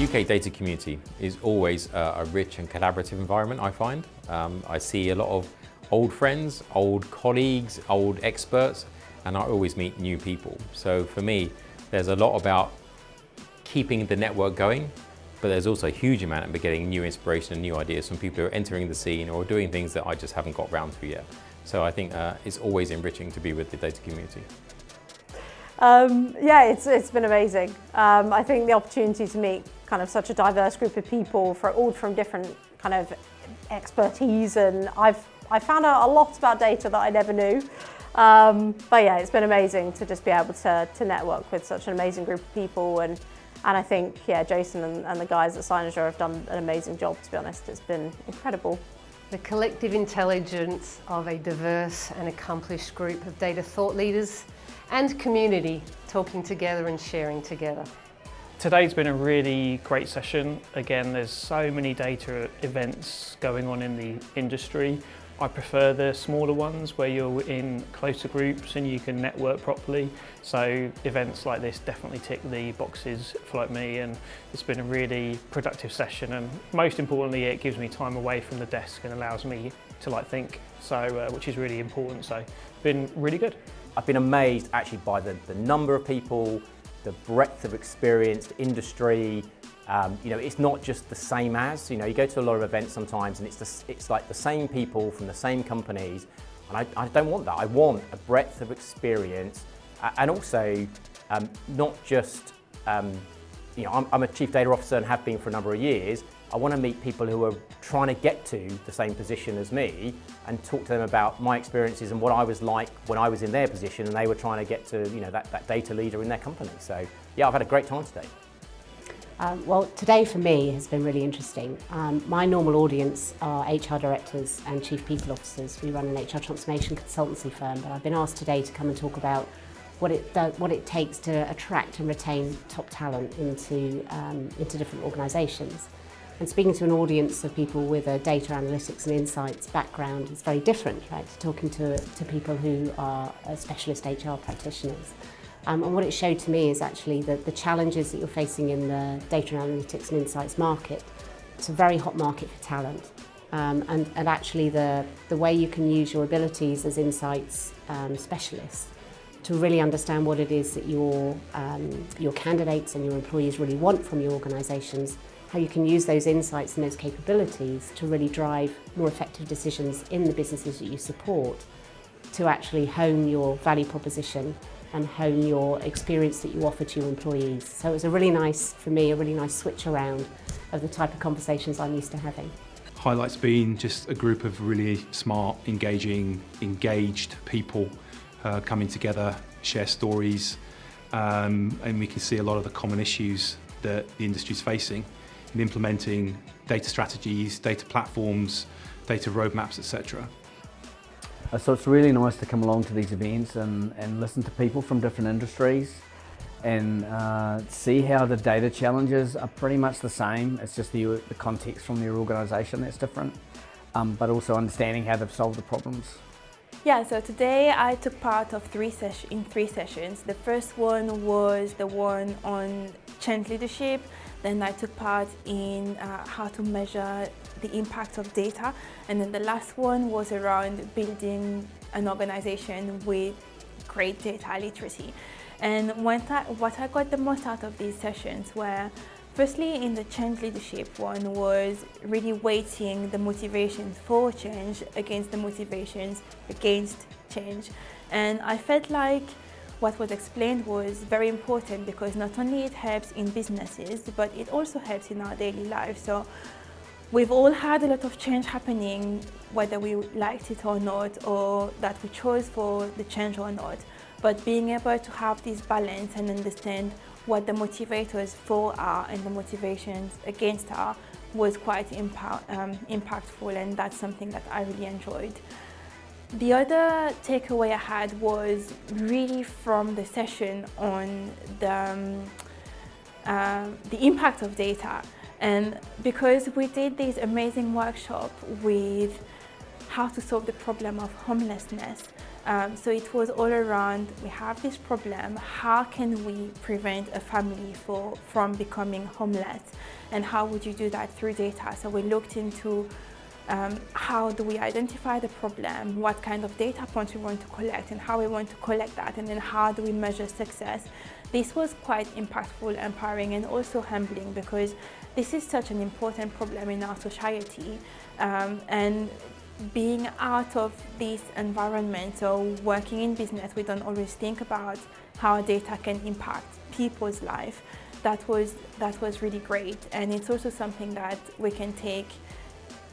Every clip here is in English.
UK data community is always a rich and collaborative environment, I find. I see a lot of old friends, old colleagues, old experts, and I always meet new people. So for me, there's a lot about keeping the network going, but there's also a huge amount of getting new inspiration and new ideas from people who are entering the scene or doing things that I just haven't got round to yet. So I think it's always enriching to be with the data community. Yeah, it's been amazing. I think the opportunity to meet kind of such a diverse group of people all from different kind of expertise, and I found out a lot about data that I never knew. But yeah, it's been amazing to just be able to network with such an amazing group of people, and I think, yeah, Jason and the guys at Cynozure have done an amazing job, to be honest. It's been incredible. The collective intelligence of a diverse and accomplished group of data thought leaders and community talking together and sharing together. Today's been a really great session. Again, there's so many data events going on in the industry. I prefer the smaller ones where you're in closer groups and you can network properly. So events like this definitely tick the boxes for like me, and it's been a really productive session, and most importantly it gives me time away from the desk and allows me to think, so which is really important. So been really good. I've been amazed actually by the number of people, the breadth of experience, industry. It's not just the same as, you go to a lot of events sometimes and it's like the same people from the same companies, and I don't want that. I want a breadth of experience, and also not just, I'm a chief data officer and have been for a number of years. I want to meet people who are trying to get to the same position as me and talk to them about my experiences and what I was like when I was in their position and they were trying to get to, that data leader in their company. So yeah, I've had a great time today. Well, today for me has been really interesting. My normal audience are HR directors and chief people officers. We run an HR transformation consultancy firm, but I've been asked today to come and talk about what it takes to attract and retain top talent into different organisations. And speaking to an audience of people with a data analytics and insights background is very different, right, to talking to people who are specialist HR practitioners. And what it showed to me is actually the challenges that you're facing in the data analytics and insights market. It's a very hot market for talent. And actually the way you can use your abilities as insights specialists to really understand what it is that your candidates and your employees really want from your organisations, how you can use those insights and those capabilities to really drive more effective decisions in the businesses that you support, to actually hone your value proposition and hone your experience that you offer to your employees. So it was a really nice switch around of the type of conversations I'm used to having. Highlights being just a group of really smart, engaged people coming together, share stories, and we can see a lot of the common issues that the industry is facing in implementing data strategies, data platforms, data roadmaps, etc. So it's really nice to come along to these events and listen to people from different industries and see how the data challenges are pretty much the same. It's just the context from their organisation that's different, but also understanding how they've solved the problems. Yeah, so today I took part of three sessions. The first one was the one on change leadership. Then I took part in how to measure the impact of data. And then the last one was around building an organization with great data literacy. And what I got the most out of these sessions were, firstly, in the change leadership one, was really weighting the motivations for change against the motivations against change. And I felt like what was explained was very important, because not only it helps in businesses, but it also helps in our daily lives. So we've all had a lot of change happening, whether we liked it or not, or that we chose for the change or not. But being able to have this balance and understand what the motivators for are and the motivations against are was quite impactful, and that's something that I really enjoyed. The other takeaway I had was really from the session on the impact of data. And because we did this amazing workshop with how to solve the problem of homelessness. So it was all around, we have this problem, how can we prevent a family from becoming homeless? And how would you do that through data? So we looked into how do we identify the problem, what kind of data points we want to collect and how we want to collect that, and then how do we measure success. This was quite impactful, empowering, and also humbling, because this is such an important problem in our society, and being out of this environment, so working in business, we don't always think about how data can impact people's life. That was really great, and it's also something that we can take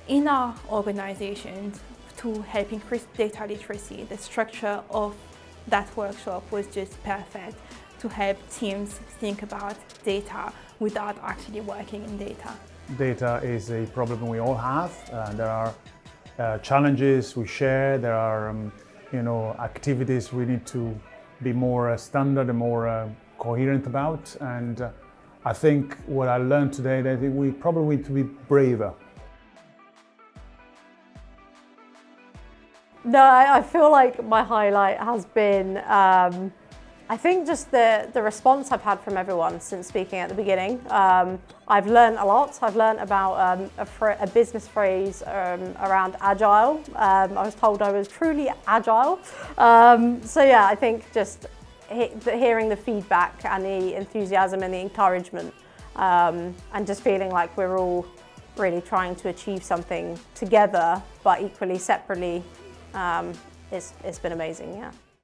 in our organizations to help increase data literacy. The structure of that workshop was just perfect to help teams think about data without actually working in data. Data is a problem we all have. There are challenges we share. There are activities we need to be more standard and more coherent about. And I think what I learned today, that we probably need to be braver. No, I feel like my highlight has been, I think just the response I've had from everyone since speaking at the beginning. I've learned a lot. I've learned about a business phrase around agile. I was told I was truly agile. So yeah, I think just hearing the feedback and the enthusiasm and the encouragement, and just feeling like we're all really trying to achieve something together, but equally separately, it's been amazing, yeah.